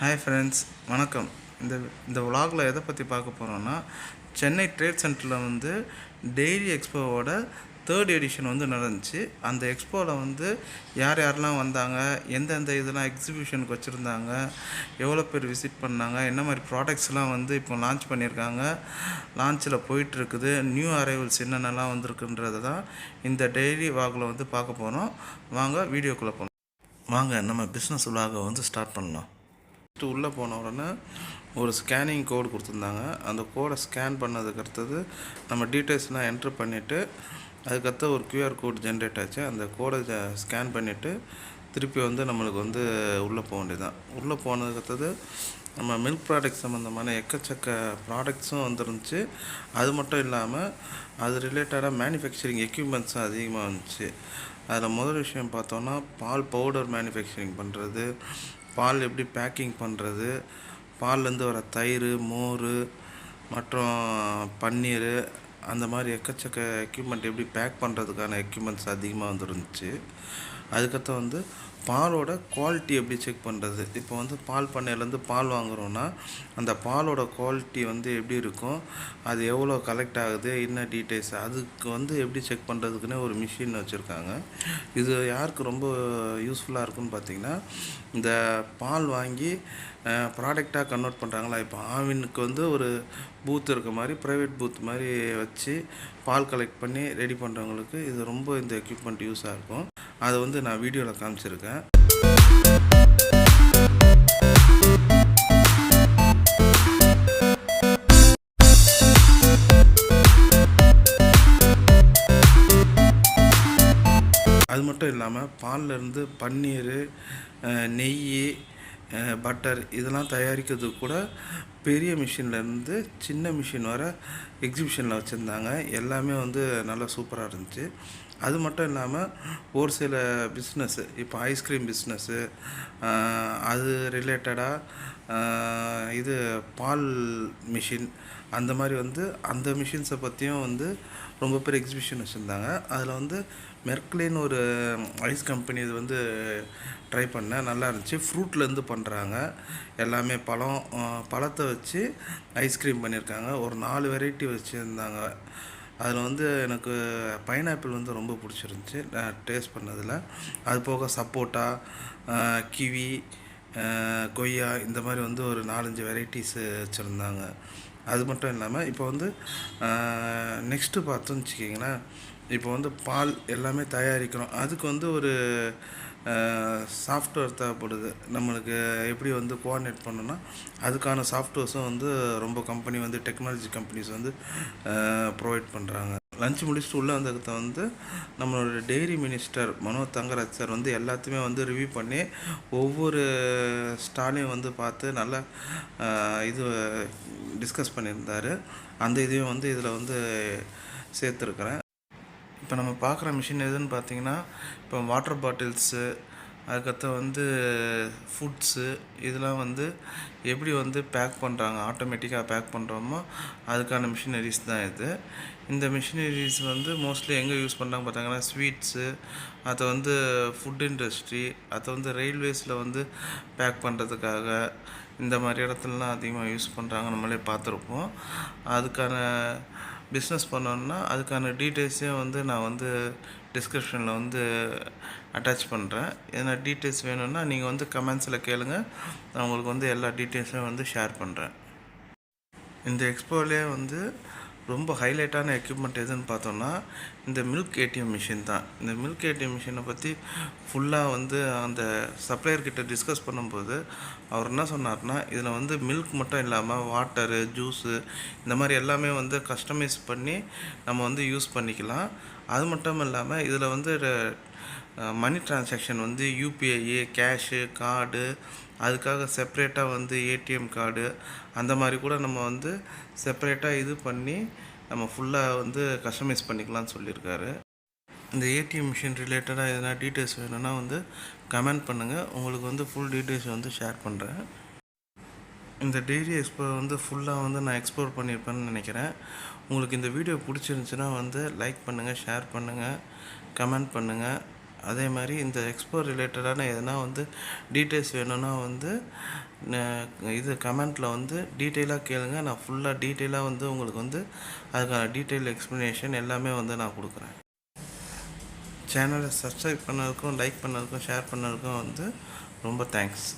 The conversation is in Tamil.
ஹாய் ஃப்ரெண்ட்ஸ், வணக்கம். இந்த vlogல எதை பற்றி பார்க்க போகிறோன்னா, சென்னை ட்ரேட் சென்டரில் வந்து டெய்ரி எக்ஸ்போவோட 3rd எடிஷன் வந்து நடந்துச்சு. அந்த எக்ஸ்போவில் யார் யாரெல்லாம் வந்தாங்க, எந்தெந்த இதெல்லாம் எக்ஸிபிஷனுக்கு வச்சுருந்தாங்க, எவ்வளோ பேர் விசிட் பண்ணாங்க, என்ன மாதிரி ப்ராடக்ட்ஸ்லாம் இப்போ லான்ச் பண்ணியிருக்காங்க, லான்ச்சில் போயிட்டுருக்குது, நியூ அரைவல்ஸ் என்னென்னலாம் வந்திருக்குன்றது தான் இந்த டெய்ரி vlogல பார்க்க போகிறோம். வாங்க வீடியோக்குள்ளே போகலாம். வாங்க நம்ம பிஸ்னஸ் vlogவை ஸ்டார்ட் பண்ணலாம். உள்ளே போன உடனே ஒரு ஸ்கேனிங் கோடு கொடுத்துருந்தாங்க. அந்த கோடை ஸ்கேன் பண்ணதுக்கு அடுத்தது நம்ம டீட்டெயில்ஸ்லாம் என்ட்ரு பண்ணிவிட்டு அதுக்கடுத்து ஒரு QR கோட் ஜென்ரேட் ஆச்சு. அந்த கோடை ஸ்கேன் பண்ணிவிட்டு திருப்பி நம்மளுக்கு உள்ளே போக வேண்டியதுதான். உள்ளே போனதுக்கு அடுத்தது நம்ம மில்க் ப்ராடக்ட் சம்மந்தமான எக்கச்சக்க ப்ராடக்ட்ஸும் வந்துருந்துச்சு. அது மட்டும் இல்லாமல் அது ரிலேட்டடாக மேனுஃபேக்சரிங் எக்யூப்மெண்ட்ஸும் அதிகமாக இருந்துச்சு. அதில் முதல் விஷயம் பார்த்தோன்னா, பால் பவுடர் மேனுஃபேக்சரிங் பண்ணுறது, பால் எப்படி பேக்கிங் பண்ணுறது, பால்லேருந்து வர தயிர், மோர் மற்றும் பன்னீர், அந்த மாதிரி எக்கச்சக்க எக்யூப்மெண்ட் எப்படி பேக் பண்ணுறதுக்கான எக்யூப்மெண்ட்ஸ் அதிகமாக வந்துருந்துச்சு. அதுக்கடுத்து பாலோட குவாலிட்டி எப்படி செக் பண்ணுறது. இப்போ பால் பண்ணையிலேருந்து பால் வாங்குகிறோன்னா அந்த பாலோட குவாலிட்டி எப்படி இருக்கும், அது எவ்வளோ கலெக்ட் ஆகுது, என்ன டீட்டெயில்ஸ், அதுக்கு எப்படி செக் பண்ணுறதுக்குன்னே ஒரு மிஷின் வச்சுருக்காங்க. இது யாருக்கு ரொம்ப யூஸ்ஃபுல்லாக இருக்குன்னு பார்த்திங்கன்னா, இந்த பால் வாங்கி ப்ராடக்டாக கன்வெர்ட் பண்ணுறாங்களா. இப்போ ஆவினுக்கு ஒரு பூத் இருக்க மாதிரி, ப்ரைவேட் பூத் மாதிரி வச்சு பால் கலெக்ட் பண்ணி ரெடி பண்ணுறவங்களுக்கு இது ரொம்ப இந்த எக்யூப்மெண்ட் யூஸாக இருக்கும். அதை நான் வீடியோவில் காமிச்சிருக்கேன். அது மட்டும் இல்லாமல் பால்லேருந்து பன்னீர், நெய், பட்டர் இதெல்லாம் தயாரிக்கிறதுக்கு கூட பெரிய மிஷின்லேருந்து சின்ன மிஷின் வர எக்ஸிபிஷனில் வச்சுருந்தாங்க. எல்லாமே நல்லா சூப்பராக இருந்துச்சு. அது மட்டும் இல்லாமல் ஒரு சில பிஸ்னஸ்ஸு, இப்போ ஐஸ்கிரீம் பிஸ்னஸ்ஸு, அது ரிலேட்டடாக இது பால் மிஷின், அந்த மாதிரி அந்த மிஷின்ஸை பற்றியும் ரொம்ப பேர் எக்ஸிபிஷன் வச்சுருந்தாங்க. அதில் மெர்க்லின்னு ஒரு ஐஸ் கம்பெனி இது ட்ரை பண்ணேன், நல்லா இருந்துச்சு. ஃப்ரூட்லேருந்து பண்ணுறாங்க, எல்லாமே பழத்தை வச்சு ஐஸ்கிரீம் பண்ணியிருக்காங்க. ஒரு 4 வெரைட்டி வச்சுருந்தாங்க. அதில் எனக்கு பைனாப்பிள் ரொம்ப பிடிச்சிருந்துச்சி நான் டேஸ்ட் பண்ணதில். அது போக சப்போட்டா, கிவி, கொய்யா, இந்த மாதிரி ஒரு 4-5 வெரைட்டிஸு வச்சுருந்தாங்க. அது மட்டும் இல்லாமல் இப்போ நெக்ஸ்ட்டு பார்த்தோன்னு வச்சுக்கிங்களேன், இப்போ பால் எல்லாமே தயாரிக்கிறோம். அதுக்கு ஒரு சாஃப்ட்வேர் தேவைப்படுது. நம்மளுக்கு எப்படி கோஆர்டினேட் பண்ணணும்னா அதுக்கான சாஃப்ட்வேர்ஸும் ரொம்ப கம்பெனி டெக்னாலஜி கம்பெனிஸ் ப்ரொவைட் பண்ணுறாங்க. லஞ்ச் முடிச்சுட்டு உள்ளே வந்ததுக்கு நம்மளோட dairy minister Manoj Thangaraj sir எல்லாத்தையுமே ரிவ்யூ பண்ணி ஒவ்வொரு ஸ்டாலையும் பார்த்து நல்லா இது டிஸ்கஸ் பண்ணியிருந்தார். அந்த இதையும் இதில் சேர்த்துருக்குறேன். இப்போ நம்ம பார்க்குற மிஷின் எதுன்னு பார்த்தீங்கன்னா, இப்போ வாட்டர் பாட்டில்ஸு, அதுக்கடுத்து ஃபுட்ஸு, இதெல்லாம் எப்படி பேக் பண்ணுறாங்க, ஆட்டோமேட்டிக்காக பேக் பண்ணுறோமோ அதுக்கான மிஷினரிஸ் தான் இது. இந்த மிஷினரிஸ் மோஸ்ட்லி எங்கே யூஸ் பண்ணுறாங்க பார்த்தாங்கன்னா, ஸ்வீட்ஸு, அதை ஃபுட் இண்டஸ்ட்ரி, அதை ரயில்வேஸில் பேக் பண்ணுறதுக்காக, இந்த மாதிரி இடத்துலலாம் அதிகமாக யூஸ் பண்ணுறாங்க. நம்மளே பார்த்துருப்போம். அதுக்கான பிஸ்னஸ் பண்ணோன்னா அதுக்கான டீட்டெயில்ஸையும் நான் டிஸ்கிரிப்ஷனில் அட்டாச் பண்ணுறேன். எதனா டீட்டெயில்ஸ் வேணும்னா நீங்கள் கமெண்ட்ஸில் கேளுங்க, நான் உங்களுக்கு எல்லா டீட்டெயில்ஸும் ஷேர் பண்ணுறேன். இந்த எக்ஸ்போவிலே ரொம்ப ஹைலைட்டான எக்யூப்மெண்ட் எதுன்னு பார்த்தோன்னா, இந்த மில்க் ஏடிஎம் மிஷின் தான். இந்த மில்க் ஏடிஎம் மிஷினை பற்றி ஃபுல்லாக அந்த சப்ளையர்கிட்ட டிஸ்கஸ் பண்ணும்போது அவர் என்ன சொன்னார்னா, இதில் மில்க் மட்டும் இல்லாமல் வாட்டரு, ஜூஸு, இந்த மாதிரி எல்லாமே கஸ்டமைஸ் பண்ணி நம்ம யூஸ் பண்ணிக்கலாம். அது மட்டும் இல்லாமல் இதில் money transaction UPI, cash, card, அதுக்காக செப்ரேட்டாக ஏடிஎம் கார்டு, அந்த மாதிரி கூட நம்ம செப்ரேட்டாக இது பண்ணி நம்ம ஃபுல்லாக கஸ்டமைஸ் பண்ணிக்கலாம்னு சொல்லியிருக்காரு. இந்த ஏடிஎம் மிஷின் ரிலேட்டடாக எதனா டீட்டெயில்ஸ் வேணும்னா கமெண்ட் பண்ணுங்கள், உங்களுக்கு ஃபுல் டீட்டெயில்ஸ் ஷேர் பண்ணுறேன். இந்த டெய்ரி எக்ஸ்ப்ளோர் ஃபுல்லாக நான் எக்ஸ்ப்ளோர் பண்ணியிருப்பேன்னு நினைக்கிறேன். உங்களுக்கு இந்த வீடியோ பிடிச்சிருந்துச்சுன்னா லைக் பண்ணுங்கள், ஷேர் பண்ணுங்கள், கமெண்ட் பண்ணுங்கள். அதே மாதிரி இந்த எக்ஸ்போ ரிலேட்டடான எதனா வந்து டீட்டெயில்ஸ் வேணும்னா வந்து இது கமெண்ட்டில் வந்து டீட்டெயிலாக கேளுங்க. நான் ஃபுல்லாக டீட்டெயிலாக வந்து உங்களுக்கு வந்து அதுக்கான டீட்டெயில் எக்ஸ்ப்ளனேஷன் எல்லாமே வந்து நான் கொடுக்குறேன். சேனலை சப்ஸ்கிரைப் பண்ணதுக்கும் லைக் பண்ணதுக்கும் ஷேர் பண்ணதுக்கும் வந்து ரொம்ப தேங்க்ஸ்.